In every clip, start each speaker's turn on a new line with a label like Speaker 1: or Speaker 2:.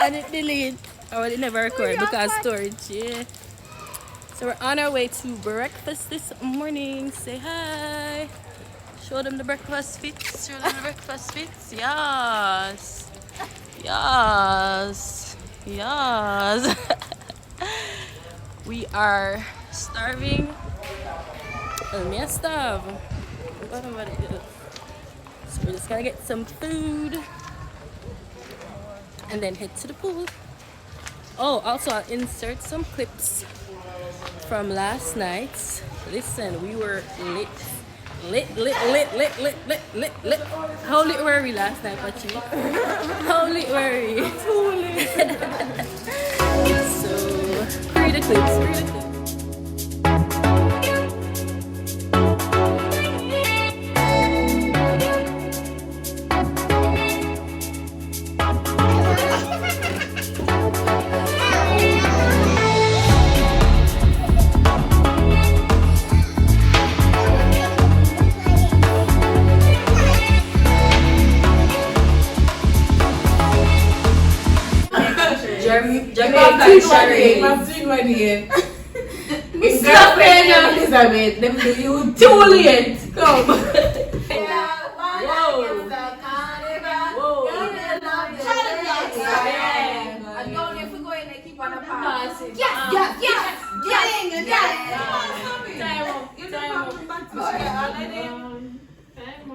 Speaker 1: and it delete. Oh, it never record because storage. Yeah. So we're on our way to breakfast this morning. Say hi. Show them the breakfast fits. Show them the breakfast fits. Yes. Yes. Yes. We are starving. Me a starve. What am I doing? So we're just gonna get some food and then head to the pool. Oh, also I'll insert some clips from last night. Listen, we were lit. Lit. How lit were we last night, Pachi? How lit were we? Too lit. So, read the clips.
Speaker 2: It's girlfriend Elizabeth, them do you too late. Come. Whoa.
Speaker 3: I'm going if we go in and keep on a pass.
Speaker 2: Yes.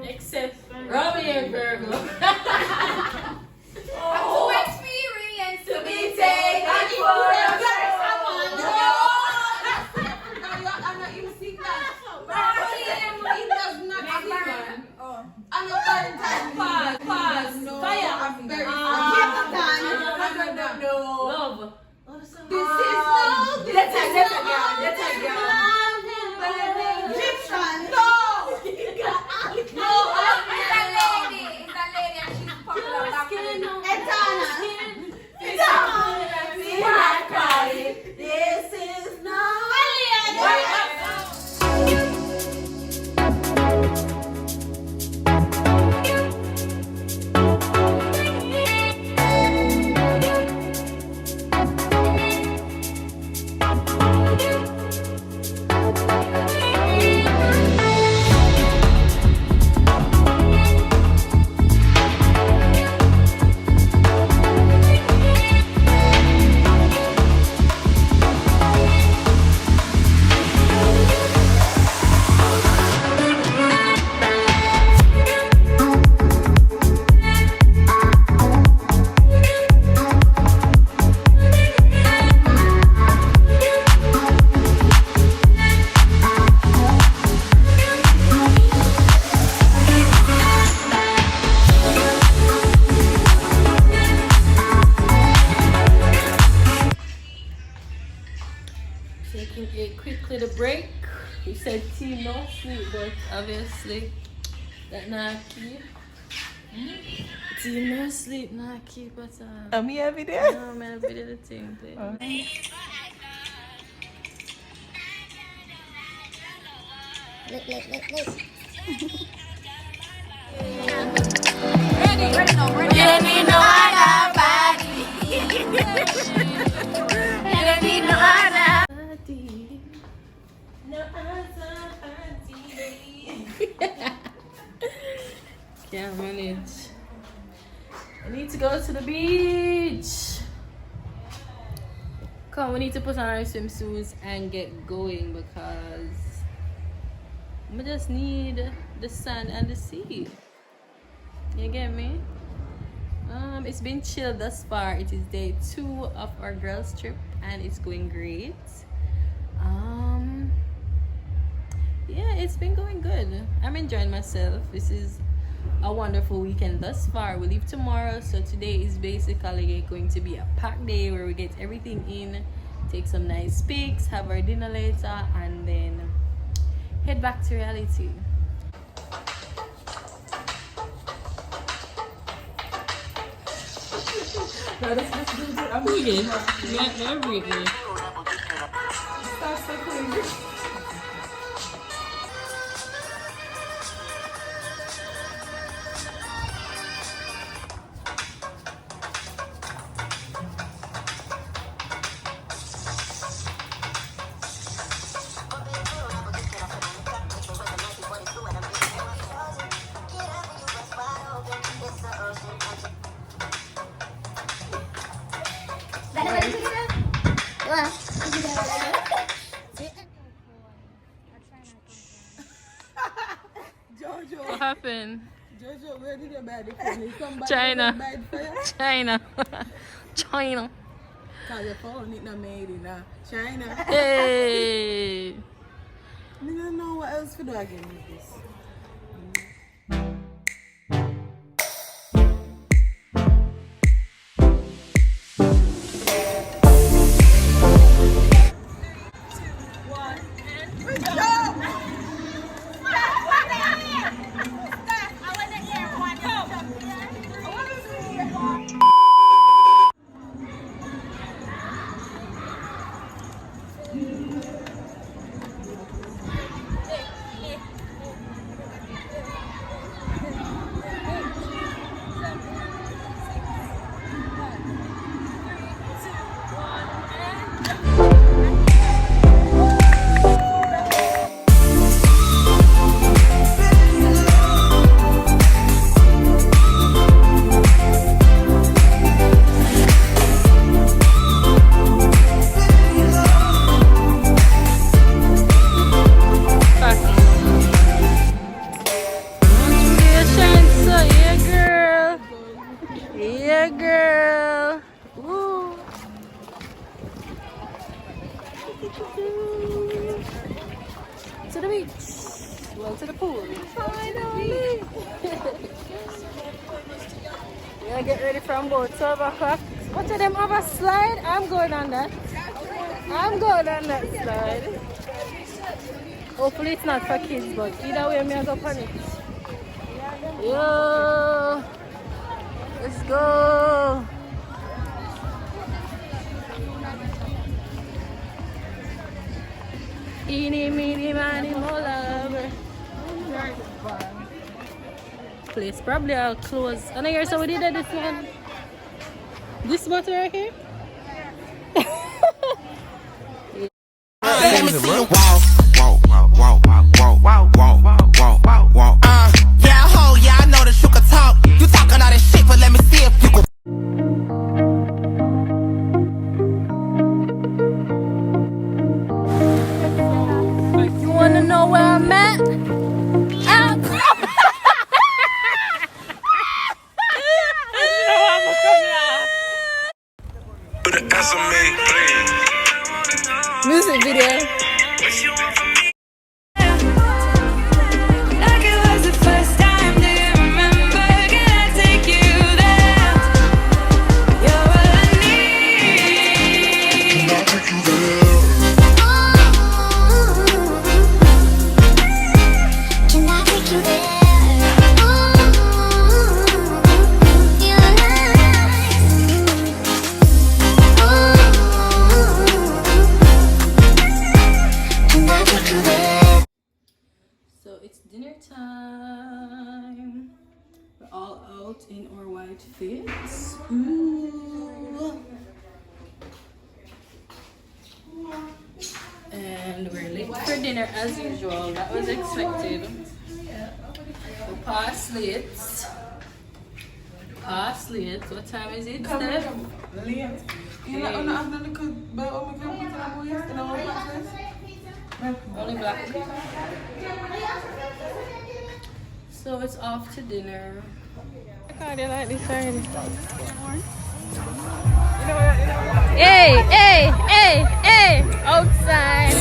Speaker 1: Except Robbie and Virgo.
Speaker 3: Too experienced to be taken for a
Speaker 1: Taking a quick little break. We said tea no sleep, but obviously that not keep. Tea no sleep not keep, but
Speaker 2: I'm here every day.
Speaker 1: no man, I did the thing. Please.
Speaker 3: Ready. You don't need no other body. You don't need no other.
Speaker 1: Can't manage. I need to go to the beach. Come, we need to put on our swimsuits and get going because we just need the sun and the sea. You get me? It's been chill thus far. It is day 2 of our girls trip and it's going great. Yeah, it's been going good. I'm enjoying myself. This is a wonderful weekend thus far. We leave tomorrow, so today is basically going to be a packed day where we get everything in, take some nice pics, have our dinner later, and then head back to reality. I'm breathing. You're breathing.
Speaker 2: Jojo,
Speaker 1: What happened?
Speaker 2: Jojo, where did you buy the phone? Is somebody
Speaker 1: China.
Speaker 2: buy it for you?
Speaker 1: China. China.
Speaker 2: Cause your phone is not made in China.
Speaker 1: Hey.
Speaker 2: I don't know what else to do again with this.
Speaker 1: Yeah, girl. Woo. To the beach. Well, to the pool. Finally. We're gonna get ready from about 12 o'clock. What of them have a slide? I'm going on that. I'm going on that slide. Hopefully it's not for kids, but either way, I'm gonna go on it. Yo. Let's go. Eeny, meeny, miny, mo lover. Place probably all closed. And I hear somebody did this one. This bottle right here?
Speaker 4: Let me see you walk. Yeah, ho, yeah, I know that you can talk. You talking all that shit, but let me see if you can.
Speaker 1: You wanna know where I'm at? Music video.
Speaker 5: Like it was the first time, do you remember? Can I take you there? You're what I need.
Speaker 6: Can I take you there?
Speaker 1: So it's dinner time. We're all out in our white fits. Ooh. And we're late for dinner as usual. That was expected. We passed late. Passed late. What time is it, Steph?
Speaker 2: Late. You know, I'm not going to buy all my company for the boys in our classes.
Speaker 1: Only black. So it's off to dinner. I can't like this already. Hey, hey, hey, hey, outside.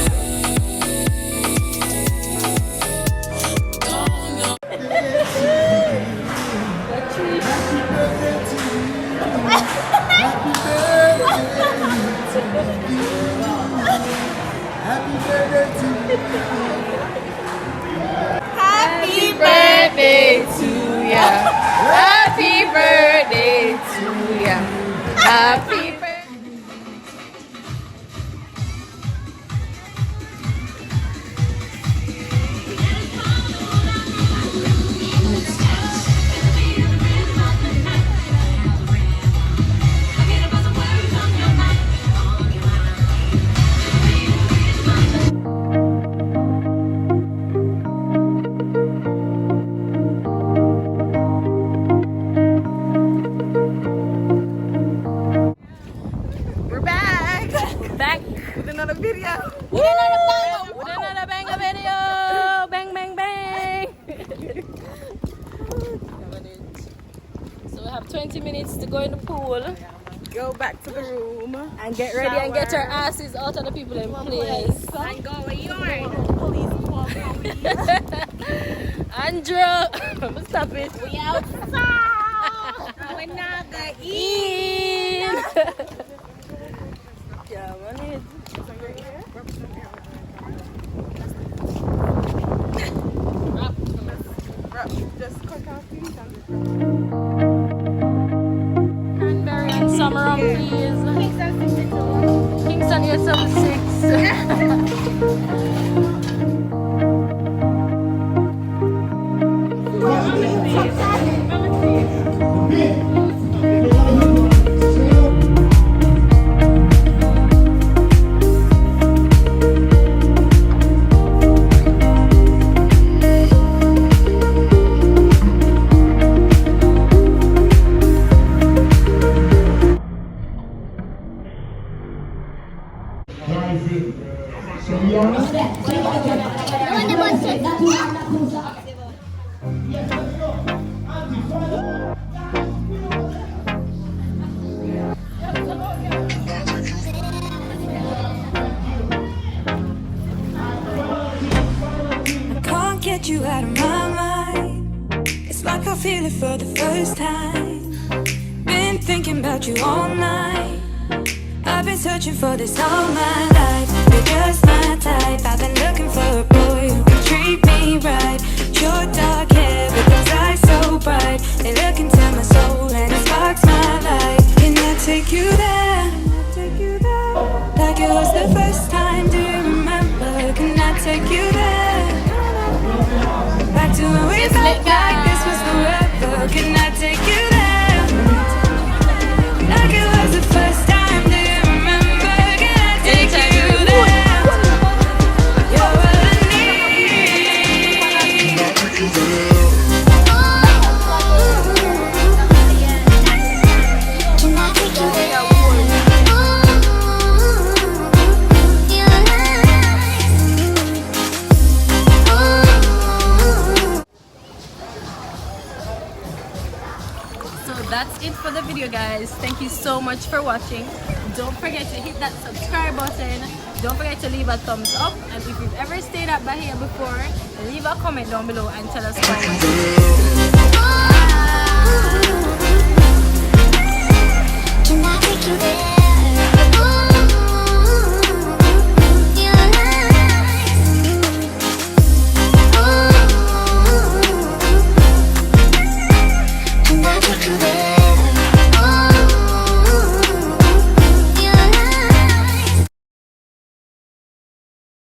Speaker 1: Happy birthday to ya. Happy birthday to ya. Happy birthday.
Speaker 2: video.
Speaker 1: With another banger video. Bang, bang, bang. So we have 20 minutes to go in the pool
Speaker 2: Go back to the room.
Speaker 1: and get ready and get our asses out of the people in place.
Speaker 2: And go with yours.
Speaker 1: Andrew, stop it.
Speaker 2: We outside. We're not gonna eat.
Speaker 1: In. Yeah, man.
Speaker 2: Just cut off these and
Speaker 1: Cranberry and summer rum, please. Kingston, you're some 6.
Speaker 5: Can't get you out of my mind. It's like I feel it for the first time. Been thinking about you all night. I've been searching for this all my life. You're just my type. I've been looking for a boy who can treat me right. Your dark hair with those eyes so bright. They look into my soul and it sparks my life. Can I take you there? Like it was the first time. Do you remember? Can I take you there? Back to when we felt like this was forever. Can I take you there? Like it was the first time. Do you remember? Can I take you there? You're what I need.
Speaker 6: Can I take you there?
Speaker 1: So that's it for the video, guys. Thank you so much for watching. Don't forget to hit that subscribe button. Don't forget to leave a thumbs up. And if you've ever stayed at Bahia before, leave a comment down below and tell us how it was.